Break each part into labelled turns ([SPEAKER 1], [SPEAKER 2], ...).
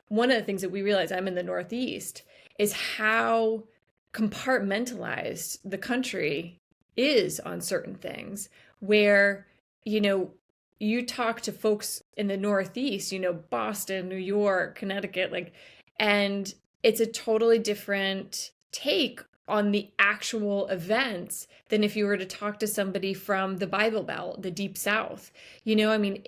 [SPEAKER 1] one of the things that we realize, I'm in the Northeast, is how compartmentalized the country is on certain things, where, you know, you talk to folks in the Northeast, Boston, New York, Connecticut, like, and it's a totally different take on the actual events than if you were to talk to somebody from the Bible Belt, the Deep South. I mean,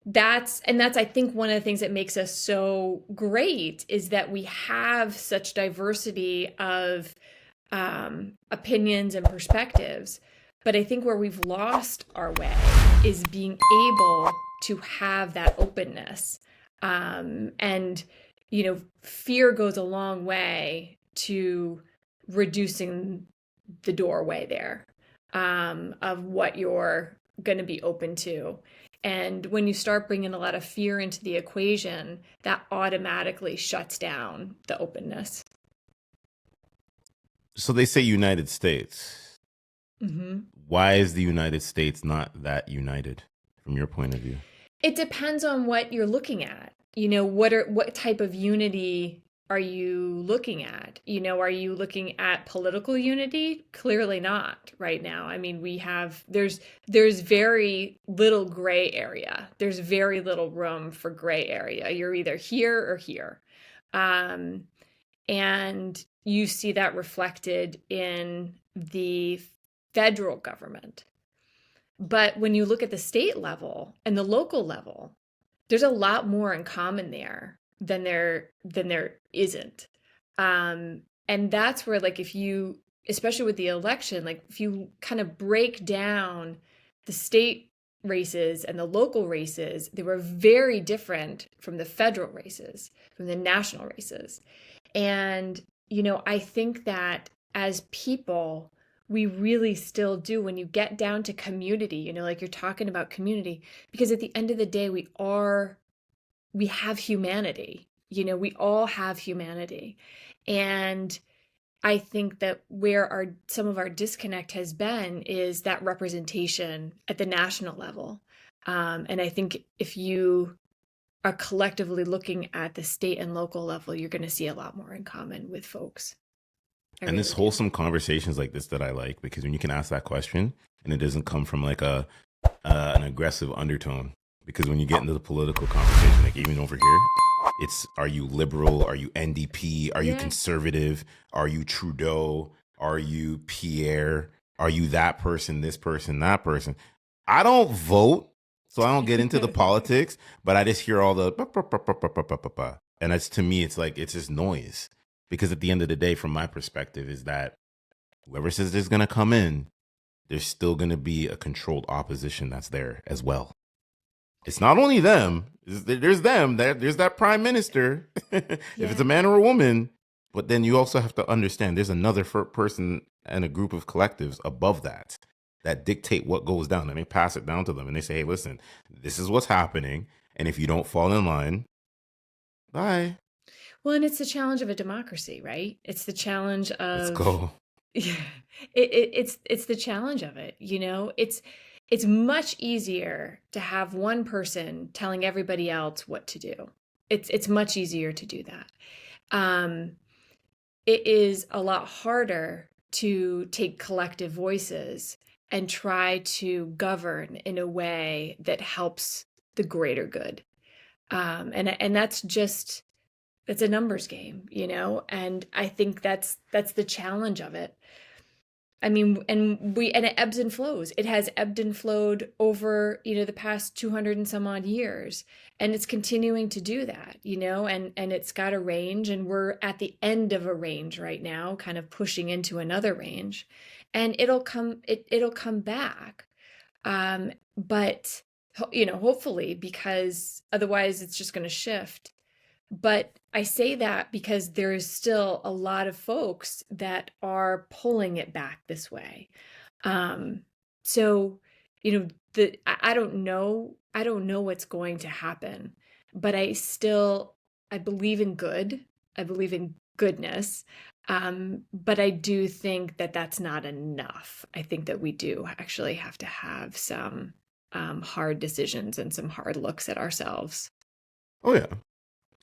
[SPEAKER 1] that's I think one of the things that makes us so great is that we have such diversity of opinions and perspectives. But I think where we've lost our way is being able to have that openness. And fear goes a long way to reducing the doorway there, of what you're going to be open to. And when you start bringing a lot of fear into the equation, that automatically shuts down the openness.
[SPEAKER 2] So they say United States.
[SPEAKER 1] Mm-hmm.
[SPEAKER 2] Why is the United States not that united from your point of view?
[SPEAKER 1] It depends on what you're looking at. What type of unity are you looking at? Are you looking at political unity? Clearly not right now. I mean, there's very little gray area. There's very little room for gray area. You're either here or here. And you see that reflected in the federal government. But when you look at the state level and the local level, there's a lot more in common there than there isn't. And that's where, like, if you, especially with the election, like if you kind of break down the state races and the local races, they were very different from the federal races, from the national races. And, I think that as people, we really still do, when you get down to community, like you're talking about community, because at the end of the day, we have humanity. We all have humanity. And I think that where some of our disconnect has been is that representation at the national level. And I think if you are collectively looking at the state and local level, you're going to see a lot more in common with folks.
[SPEAKER 2] And it's wholesome conversations like this that I like, because when you can ask that question and it doesn't come from like an aggressive undertone. Because when you get into the political conversation, like even over here, it's, are you liberal? Are you NDP? Are you conservative? Are you Trudeau? Are you Pierre? Are you that person, this person, that person? I don't vote, so I don't get into the politics, but I just hear all the and it's, to me, it's like, it's just noise. Because at the end of the day, from my perspective, is that whoever says there's going to come in, there's still going to be a controlled opposition that's there as well. It's not only them. There's them. There's that prime minister, if it's a man or a woman. But then you also have to understand there's another person and a group of collectives above that dictate what goes down. And they pass it down to them. And they say, hey, listen, this is what's happening. And if you don't fall in line, bye.
[SPEAKER 1] Well, and it's the challenge of a democracy, right? It's the challenge of...
[SPEAKER 2] Let's go.
[SPEAKER 1] Yeah, it's the challenge of it. It's much easier to have one person telling everybody else what to do. It's much easier to do that. It is a lot harder to take collective voices and try to govern in a way that helps the greater good. And that's a numbers game, and I think that's the challenge of it. I mean, and it ebbs and flows. It has ebbed and flowed over, the past 200 and some odd years. And it's continuing to do that, and it's got a range, and we're at the end of a range right now, kind of pushing into another range, and it'll come back. But, hopefully, because otherwise it's just going to shift. But I say that because there is still a lot of folks that are pulling it back this way. So, I don't know what's going to happen, but I believe in good. I believe in goodness. But I do think that that's not enough. I think that we do actually have to have some hard decisions and some hard looks at ourselves.
[SPEAKER 2] Oh, yeah.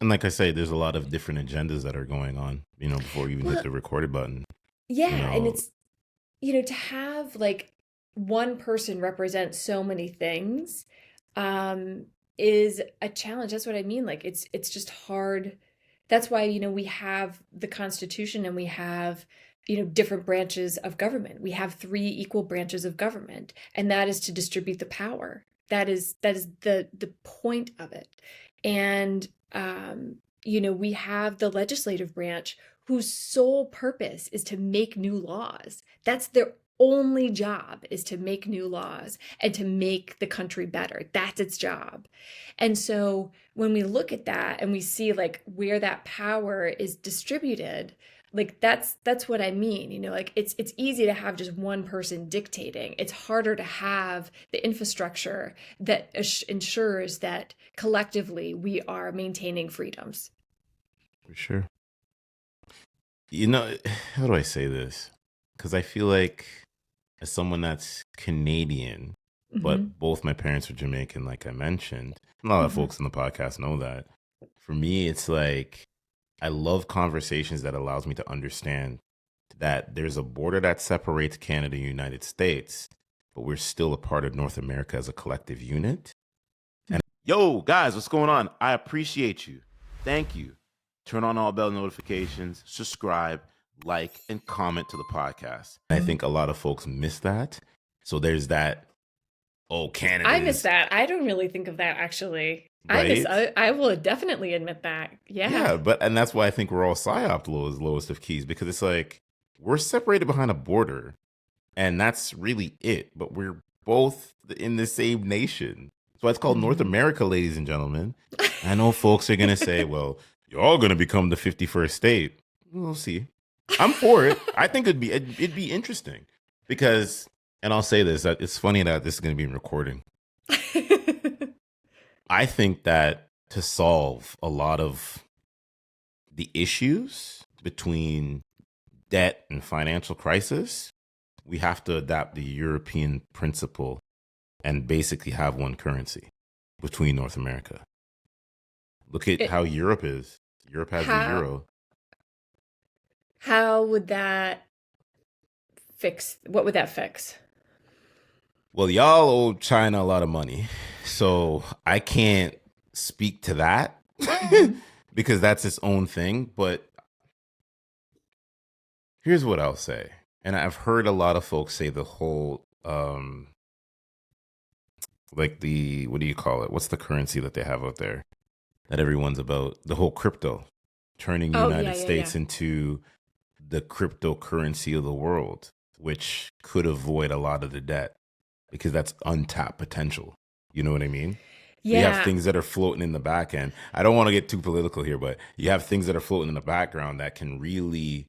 [SPEAKER 2] And like I say, there's a lot of different agendas that are going on, before you even hit
[SPEAKER 1] Well,
[SPEAKER 2] the recorded button. You
[SPEAKER 1] yeah, and
[SPEAKER 2] know,
[SPEAKER 1] it's, to have like one person represent so many things, um, is a challenge. That's what I mean. Like it's just hard. That's why, we have the Constitution and we have, different branches of government. We have three equal branches of government, and that is to distribute the power. That is the point of it. And we have the legislative branch whose sole purpose is to make new laws. That's their only job, is to make new laws and to make the country better. That's its job. And so when we look at that and we see like where that power is distributed, like that's what I mean. Like it's easy to have just one person dictating. It's harder to have the infrastructure that ensures that collectively we are maintaining freedoms.
[SPEAKER 2] for sure. You know, how do I say this? Because I feel like, as someone that's Canadian,
[SPEAKER 1] Hmm.
[SPEAKER 2] but both my parents are Jamaican, like I mentioned, and a lot of
[SPEAKER 1] Hmm.
[SPEAKER 2] folks in the podcast know that. For me, it's like I love conversations that allows me to understand that there's a border that separates Canada and the United States, but we're still a part of North America as a collective unit. And yo, guys, what's going on? I appreciate you. Thank you. Turn on all bell notifications, subscribe, like, and comment to the podcast. I think a lot of folks miss that. So there's that, oh,
[SPEAKER 1] I miss
[SPEAKER 2] Canada's,
[SPEAKER 1] that. I don't really think of that actually.
[SPEAKER 2] right?
[SPEAKER 1] I will definitely admit that. Yeah.
[SPEAKER 2] Yeah, and that's why I think we're all psyoped lowest of keys, because it's like we're separated behind a border, and that's really it. But we're both in the same nation. So it's called North
[SPEAKER 1] Hmm.
[SPEAKER 2] America, ladies and gentlemen. I know folks are going to say, well, you're all going to become the 51st state. We'll see. I'm for it. I think it'd be interesting because, and I'll say this, that it's funny that this is going to be in recording. I think that to solve a lot of the issues between debt and financial crisis, we have to adapt the European principle and basically have one currency between North America. Look at
[SPEAKER 1] it,
[SPEAKER 2] how Europe is. Europe has the
[SPEAKER 1] how
[SPEAKER 2] euro.
[SPEAKER 1] how would that fix? What would that fix?
[SPEAKER 2] Well, y'all owe China a lot of money. So I can't speak to that
[SPEAKER 1] Hmm.
[SPEAKER 2] because that's its own thing. But here's what I'll say. And I've heard a lot of folks say the whole like the, what do you call it? What's the currency that they have out there that everyone's about? The whole crypto, turning
[SPEAKER 1] Oh yeah,
[SPEAKER 2] United
[SPEAKER 1] yeah,
[SPEAKER 2] States
[SPEAKER 1] yeah.
[SPEAKER 2] into the cryptocurrency of the world, which could avoid a lot of the debt because that's untapped potential. You know what I mean? So you have
[SPEAKER 1] Yeah.
[SPEAKER 2] things that are floating in the back end. I don't want to get too political here, but you have things that are floating in the background that can really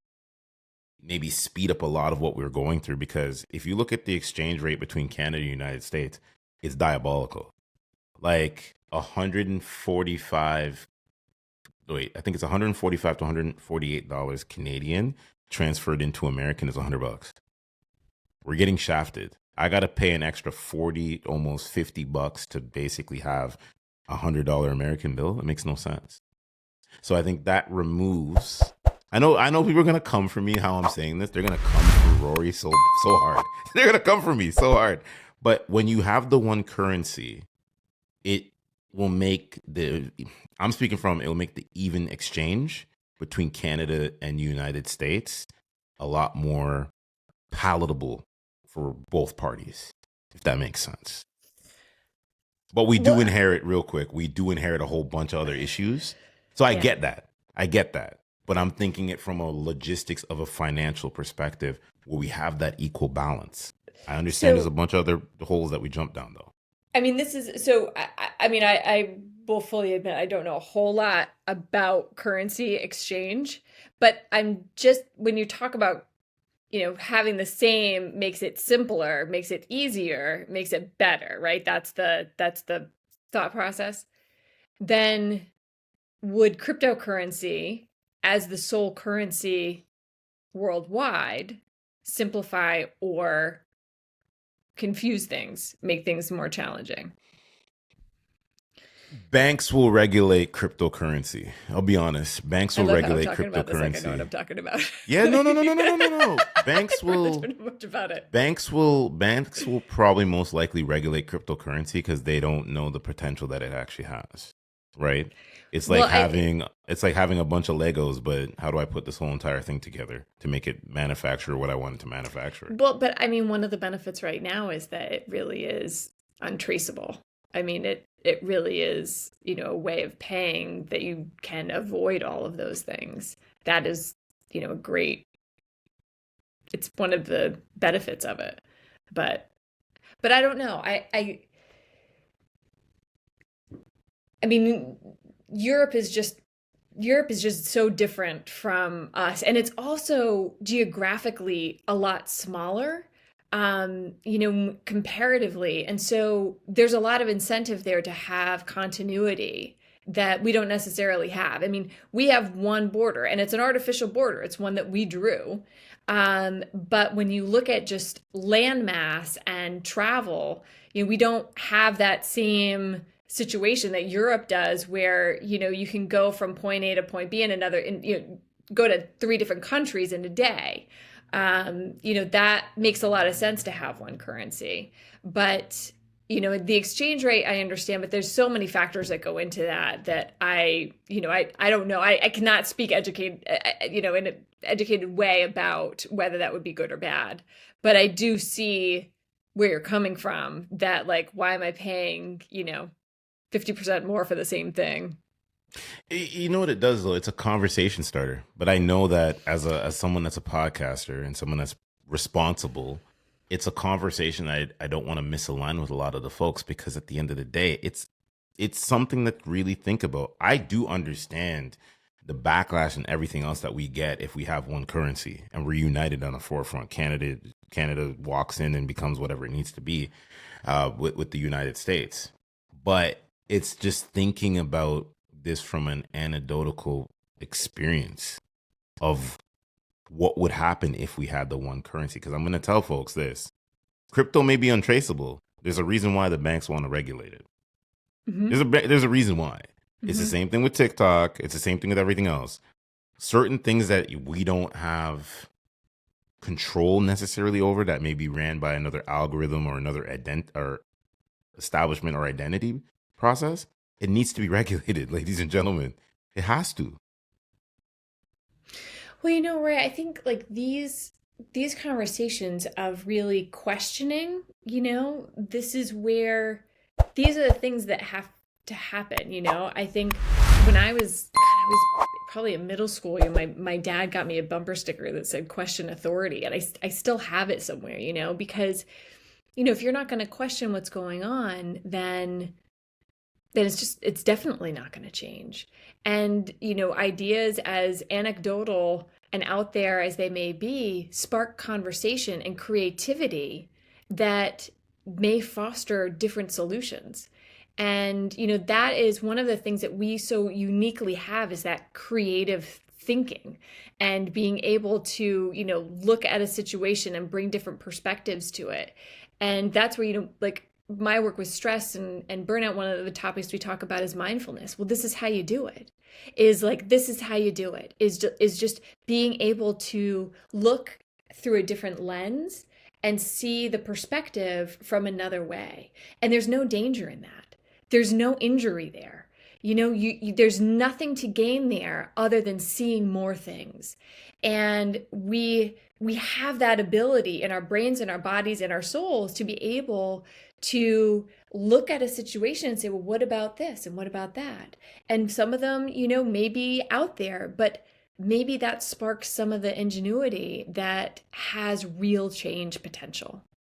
[SPEAKER 2] maybe speed up a lot of what we're going through. Because if you look at the exchange rate between Canada and the United States, it's diabolical. Like 145, wait, I think it's 145 to $148 Canadian transferred into American is $100. We're getting shafted. I got to pay an extra 40, almost $50 to basically have $100 American bill. It makes no sense. So I think that removes. I know people are gonna come for me how I'm saying this. They're gonna come for Rory so hard. They're gonna come for me so hard. But when you have the one currency, it will make the. I'm speaking from. It will make the even exchange between Canada and United States a lot more palatable for both parties, if that makes sense. But we do
[SPEAKER 1] Well,
[SPEAKER 2] inherit, real quick, we do inherit a whole bunch of other issues. So I
[SPEAKER 1] yeah.
[SPEAKER 2] get that. I get that. But I'm thinking it from a logistics of a financial perspective where we have that equal balance. I understand there's a
[SPEAKER 1] So
[SPEAKER 2] bunch of other holes that we jump down, though.
[SPEAKER 1] I mean, this is so. I mean, I will fully admit I don't know a whole lot about currency exchange, but I'm just when you talk about having the same makes it simpler, makes it easier, makes it better, right? That's the thought process. Then would cryptocurrency as the sole currency worldwide simplify or confuse things, make things more challenging?
[SPEAKER 2] Banks will regulate cryptocurrency. I'll be honest. Banks
[SPEAKER 1] I
[SPEAKER 2] will
[SPEAKER 1] love how I'm
[SPEAKER 2] regulate
[SPEAKER 1] talking about this like I know what
[SPEAKER 2] cryptocurrency.
[SPEAKER 1] I'm talking about.
[SPEAKER 2] Yeah, no, no, no, no, no, no, no, no. Banks
[SPEAKER 1] I really
[SPEAKER 2] will
[SPEAKER 1] don't know much about it.
[SPEAKER 2] banks will probably most likely regulate cryptocurrency because they don't know the potential that it actually has. Right?
[SPEAKER 1] Well, I
[SPEAKER 2] It's like having a bunch of Legos, but how do I put this whole entire thing together to make it manufacture what I want it to manufacture?
[SPEAKER 1] well, but I mean, one of the benefits right now is that it really is untraceable. I mean, it really is, a way of paying that you can avoid all of those things. That is, a great. It's one of the benefits of it. But I don't know. I mean, Europe is just Europe is just so different from us, and it's also geographically a lot smaller, comparatively. And so there's a lot of incentive there to have continuity that we don't necessarily have. I mean, we have one border, and it's an artificial border. It's one that we drew. But when you look at just landmass and travel, we don't have that same situation that Europe does where, you can go from point A to point B in another, and go to three different countries in a day. That makes a lot of sense to have one currency. But, the exchange rate, I understand, but there's so many factors that go into that I don't know. I cannot speak in an educated way about whether that would be good or bad. But I do see where you're coming from, that like, why am I paying, 50% more for the same thing?
[SPEAKER 2] You know what it does though? It's a conversation starter. But I know that as someone that's a podcaster and someone that's responsible, it's a conversation I don't want to misalign with a lot of the folks because at the end of the day, it's something that really think about. I do understand the backlash and everything else that we get if we have one currency and we're united on the forefront. Canada walks in and becomes whatever it needs to be with the United States. But it's just thinking about this from an anecdotal experience of what would happen if we had the one currency. Because I'm going to tell folks this: crypto may be untraceable. There's a reason why the banks want to regulate it.
[SPEAKER 1] Hmm.
[SPEAKER 2] There's a reason why. It's the
[SPEAKER 1] Hmm.
[SPEAKER 2] same thing with TikTok. It's the same thing with everything else. Certain things that we don't have control necessarily over that may be ran by another algorithm or another or establishment or identity process, it needs to be regulated, ladies and gentlemen. It has to.
[SPEAKER 1] Well, Ray, I think like these conversations of really questioning, this is where these are the things that have to happen. I think when I was probably in middle school, my dad got me a bumper sticker that said "Question Authority," and I still have it somewhere, because if you're not going to question what's going on, then it's definitely not going to change. And, ideas as anecdotal and out there as they may be, spark conversation and creativity that may foster different solutions. And, that is one of the things that we so uniquely have, is that creative thinking and being able to, look at a situation and bring different perspectives to it. And that's where, like, my work with stress and burnout, one of the topics we talk about is mindfulness. Well, this is how you do it. This is how you do it. Is just being able to look through a different lens and see the perspective from another way. And there's no danger in that. There's no injury there. There's nothing to gain there other than seeing more things. And we have that ability in our brains and our bodies and our souls to be able to look at a situation and say, well, what about this and what about that? And some of them, may be out there, but maybe that sparks some of the ingenuity that has real change potential.